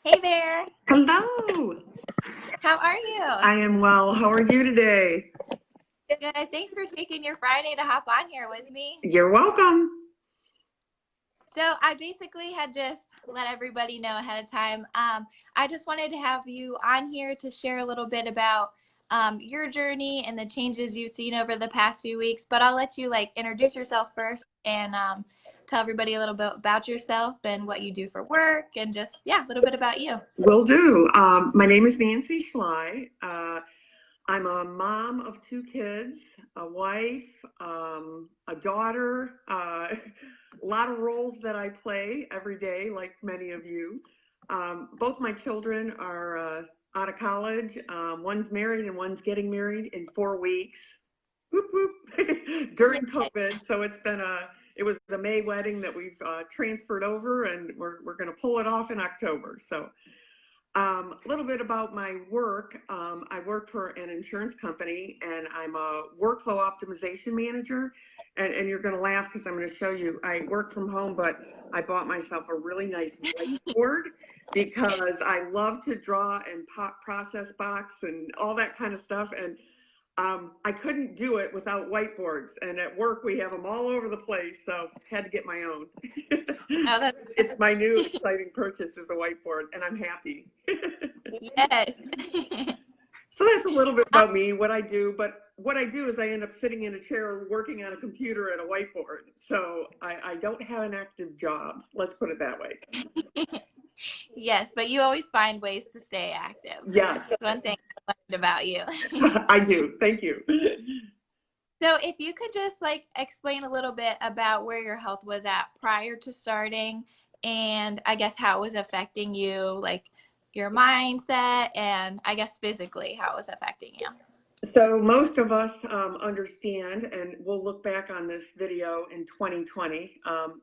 Hey there. Hello. How are you? I am well. How are you today? Good. Thanks for taking your Friday to hop on here with me. You're welcome. So, I basically had just let everybody know ahead of time. I just wanted to have you on here to share a little bit about your journey and the changes you've seen over the past few weeks. But I'll let you introduce yourself first and tell everybody a little bit about yourself and what you do for work and just, yeah, a little bit about you. Will do. My name is Nancy Schley. I'm a mom of two kids, a wife, a daughter, a lot of roles that I play every day, like many of you. Both my children are out of college. One's married and one's getting married in 4 weeks. Whoop, whoop. During COVID. So it was a May wedding that we've transferred over, and we're going to pull it off in October. So a little bit about my work. I work for an insurance company and I'm a workflow optimization manager. And you're going to laugh because I'm going to show you. I work from home, but I bought myself a really nice whiteboard because I love to draw and process box and all that kind of stuff. And I couldn't do it without whiteboards. And at work, we have them all over the place. So had to get my own. Oh, that's It's my new exciting purchase is a whiteboard, and I'm happy. yes. So that's a little bit about me, what I do. But what I do is I end up sitting in a chair working on a computer at a whiteboard. So I don't have an active job. Let's put it that way. Yes, but you always find ways to stay active. Yes, That's one thing I learned about you. I do. Thank you. So if you could just explain a little bit about where your health was at prior to starting and I guess how it was affecting you, like your mindset and I guess physically how it was affecting you. So most of us understand, and we'll look back on this video in 2020,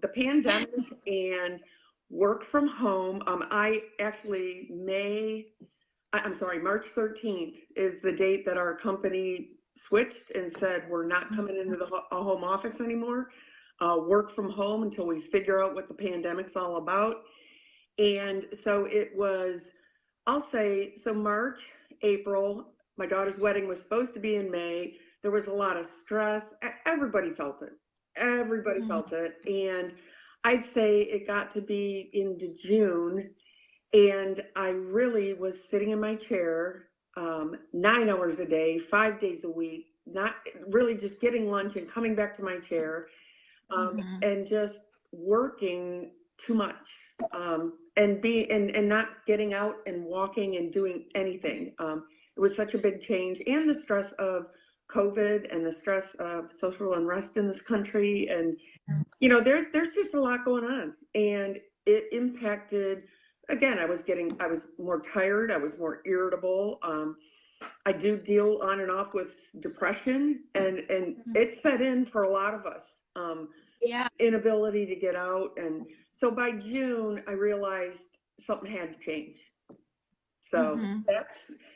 the pandemic and work from home. I actually I'm sorry, March 13th is the date that our company switched and said we're not coming into the home office anymore. Work from home until we figure out what the pandemic's all about. And so it was, I'll say, so March, April, my daughter's wedding was supposed to be in May. There was a lot of stress. Everybody felt it. Everybody felt it. And I'd say it got to be into June. And I really was sitting in my chair 9 hours a day, 5 days a week, not really just getting lunch and coming back to my chair and just working too much and not getting out and walking and doing anything. It was such a big change, and the stress of COVID and the stress of social unrest in this country. And there's just a lot going on, and it impacted. Again, I was more tired. I was more irritable. I do deal on and off with depression, and it set in for a lot of us. Yeah. Inability to get out, and so by June, I realized something had to change. So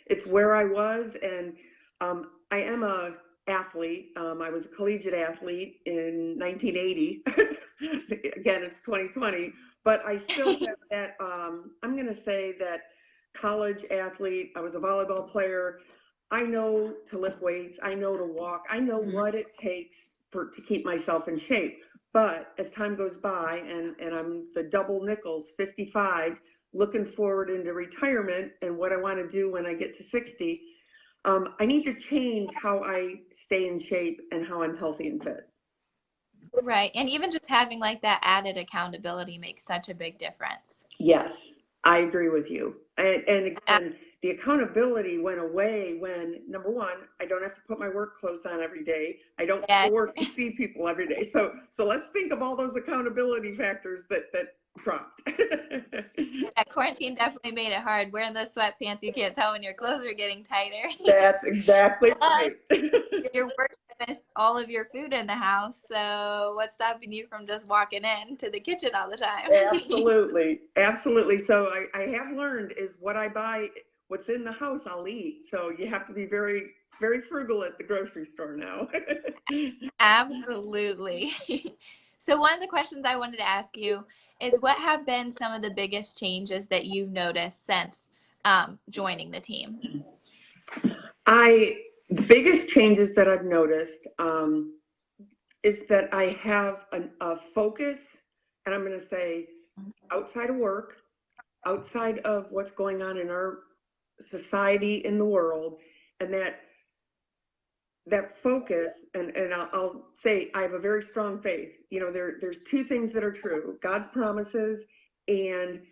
it's where I was, and I am a athlete. I was a collegiate athlete in 1980. Again, it's 2020, but I still have that. I'm going to say that college athlete. I was a volleyball player. I know to lift weights. I know to walk. I know what it takes to keep myself in shape. But as time goes by, and I'm the double nickels, 55, looking forward into retirement and what I want to do when I get to 60, I need to change how I stay in shape and how I'm healthy and fit. Right. And even just having that added accountability makes such a big difference. Yes, I agree with you. And again, the accountability went away when, number one, I don't have to put my work clothes on every day. I don't have to work and see people every day. So let's think of all those accountability factors that dropped. Yeah, quarantine definitely made it hard. Wearing those sweatpants, you can't tell when your clothes are getting tighter. That's exactly right. You're working with all of your food in the house, so what's stopping you from just walking in to the kitchen all the time? Absolutely. Absolutely. So I have learned is what I buy, what's in the house, I'll eat. So you have to be very, very frugal at the grocery store now. Absolutely. So one of the questions I wanted to ask you is what have been some of the biggest changes that you've noticed since joining the team? The biggest changes that I've noticed is that I have a focus, and I'm going to say outside of work, outside of what's going on in our society, in the world, and that focus, and I'll say I have a very strong faith. You know, there's two things that are true: God's promises, and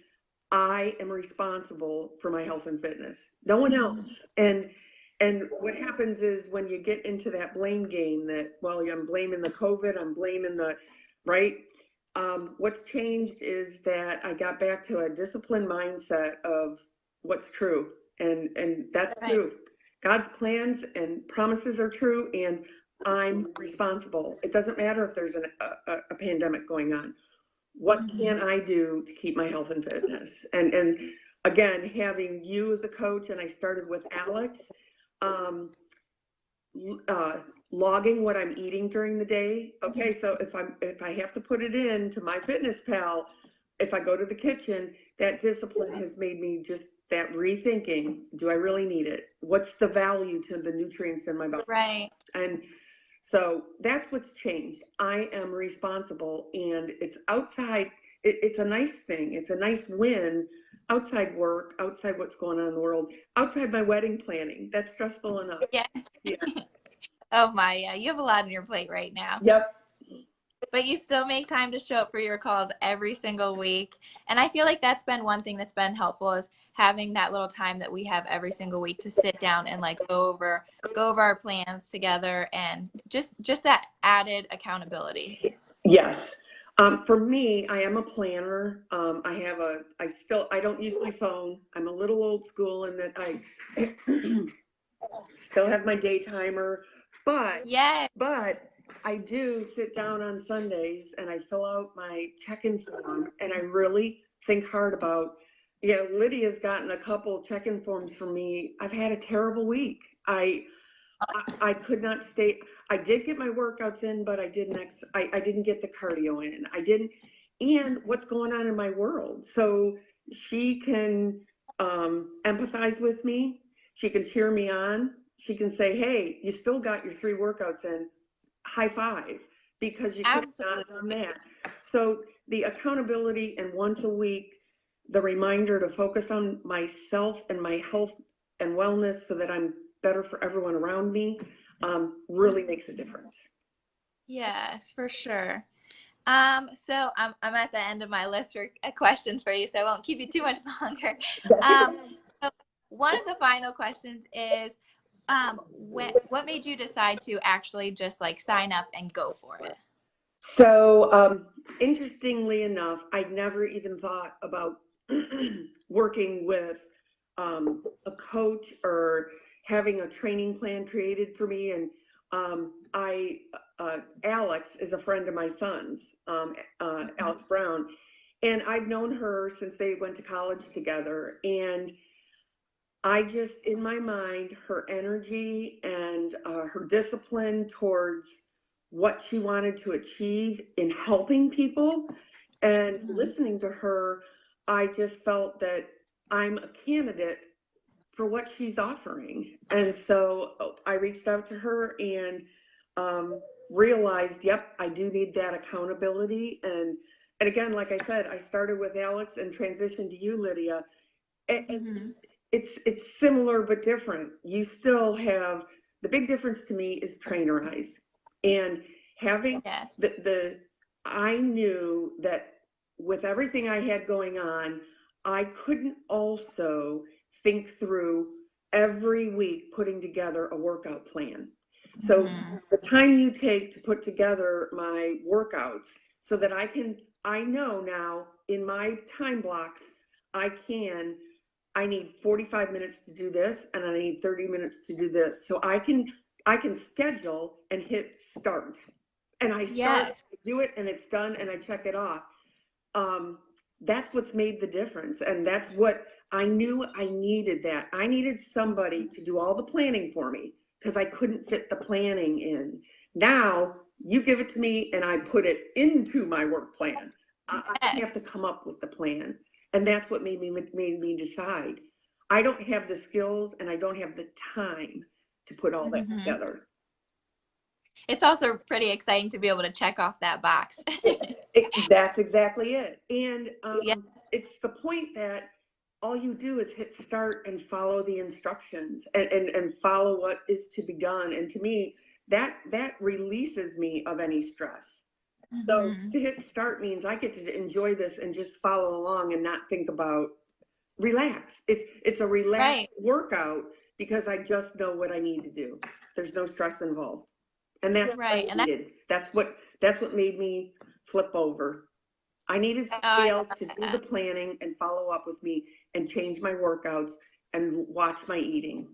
I am responsible for my health and fitness. No one else. And what happens is when you get into that blame game that, well, I'm blaming the COVID, I'm blaming the, right? What's changed is that I got back to a disciplined mindset of what's true. And that's Right. true. God's plans and promises are true, and I'm responsible. It doesn't matter if there's a pandemic going on. What can I do to keep my health and fitness? And again, having you as a coach, and I started with Alex, logging what I'm eating during the day. Okay, so if I have to put it into MyFitnessPal, if I go to the kitchen, that discipline has made me just that rethinking. Do I really need it? What's the value to the nutrients in my body? Right. And so that's what's changed. I am responsible, and it's outside. It's a nice thing. It's a nice win outside work, outside what's going on in the world, outside my wedding planning. That's stressful enough. Yeah. Yeah. Oh my, yeah. You have a lot on your plate right now. Yep. But you still make time to show up for your calls every single week. And I feel like that's been one thing that's been helpful, is having that little time that we have every single week to sit down and like go over our plans together, and just that added accountability. Yes. For me, I am a planner. I don't use my phone. I'm a little old school in that I still have my day timer, but I do sit down on Sundays and I fill out my check-in form, and I really think hard about, Lydia's gotten a couple check-in forms from me. I've had a terrible week. I could not stay. I did get my workouts in, but I didn't get the cardio in. And what's going on in my world. So she can empathize with me. She can cheer me on. She can say, hey, you still got your 3 workouts in. High five, because you could have not done that. So the accountability, and once a week, the reminder to focus on myself and my health and wellness so that I'm better for everyone around me, really makes a difference. Yes, for sure. So I'm at the end of my list for questions for you, so I won't keep you too much longer. So one of the final questions is, what made you decide to actually just like sign up and go for it? So interestingly enough, I'd never even thought about working with a coach or having a training plan created for me. And Alex is a friend of my son's, Alex Brown, and I've known her since they went to college together. And I just, in my mind, her energy and her discipline towards what she wanted to achieve in helping people, and listening to her, I just felt that I'm a candidate for what she's offering. And so I reached out to her and realized, yep, I do need that accountability. And again, like I said, I started with Alex and transitioned to you, Lydia. And it's similar but different. You still have, the big difference to me is trainerize, and having I knew that with everything I had going on, I couldn't also think through every week putting together a workout plan. So the time you take to put together my workouts so that I know now in my time blocks, I need 45 minutes to do this, and I need 30 minutes to do this. So I can schedule and hit start, and I start, do it, and it's done, and I check it off. That's what's made the difference. And that's what I knew I needed. That I needed somebody to do all the planning for me, because I couldn't fit the planning in. Now you give it to me and I put it into my work plan. I have to come up with the plan. And that's what made me decide. I don't have the skills and I don't have the time to put all that together. It's also pretty exciting to be able to check off that box. That's exactly it. And Yeah. it's the point that all you do is hit start and follow the instructions and follow what is to be done. And to me, that releases me of any stress. So to hit start means I get to enjoy this and just follow along and not think about, relax. It's a relaxed workout because I just know what I need to do. There's no stress involved. And that's what I needed. That's what made me flip over. I needed somebody else to do the planning and follow up with me and change my workouts and watch my eating.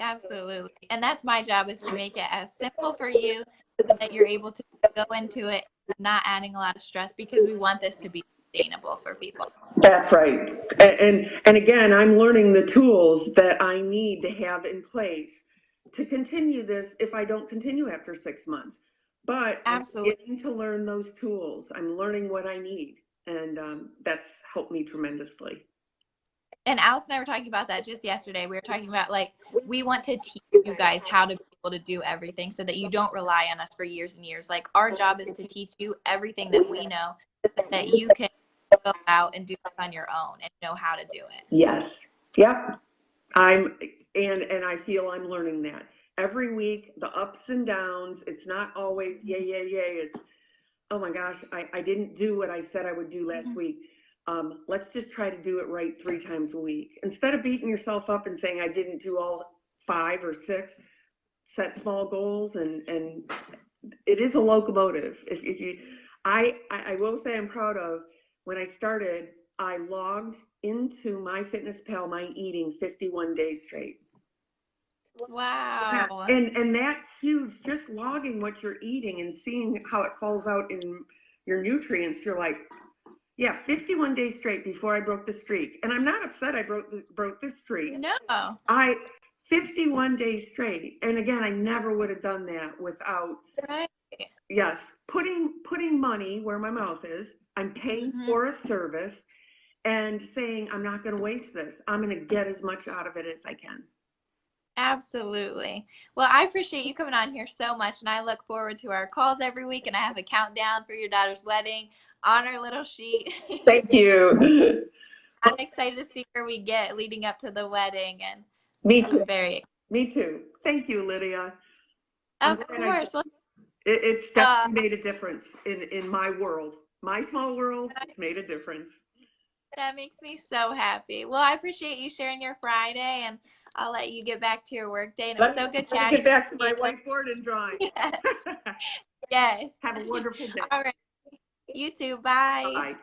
Absolutely. And that's my job, is to make it as simple for you so that you're able to go into it not adding a lot of stress, because we want this to be sustainable for people. That's right. And again, I'm learning the tools that I need to have in place to continue this if I don't continue after 6 months. But I'm getting to learn those tools. I'm learning what I need. And that's helped me tremendously. And Alex and I were talking about that just yesterday. We were talking about, like, we want to teach you guys how to be able to do everything so that you don't rely on us for years and years. Like, our job is to teach you everything that we know so that you can go out and do it on your own and know how to do it. Yes. Yep. And I feel I'm learning that every week, the ups and downs. It's not always yay. It's, oh my gosh, I didn't do what I said I would do last week. Let's just try to do it right 3 times a week. Instead of beating yourself up and saying I didn't do all 5 or 6, set small goals, and it is a locomotive. If you, I will say I'm proud of, when I started, I logged into MyFitnessPal my eating 51 days straight. Wow. And that's huge. Just logging what you're eating and seeing how it falls out in your nutrients. You're like, yeah, 51 days straight before I broke the streak. And I'm not upset I broke the streak. No. 51 days straight. And again, I never would have done that without, yes, putting money where my mouth is. I'm paying for a service and saying, I'm not going to waste this. I'm going to get as much out of it as I can. Absolutely. Well, I appreciate you coming on here so much, and I look forward to our calls every week, and I have a countdown for your daughter's wedding on our little sheet. Thank you. I'm excited to see where we get leading up to the wedding, and me too. I'm very excited. Me too. Thank you, Lydia. Of course. It's definitely made a difference in my world. My small world, it's made a difference. That makes me so happy. Well, I appreciate you sharing your Friday, and I'll let you get back to your work day. And it was so good chatting. Let's get back to my whiteboard and drawing. Yes. Have a wonderful day. All right. You too. Bye. Bye.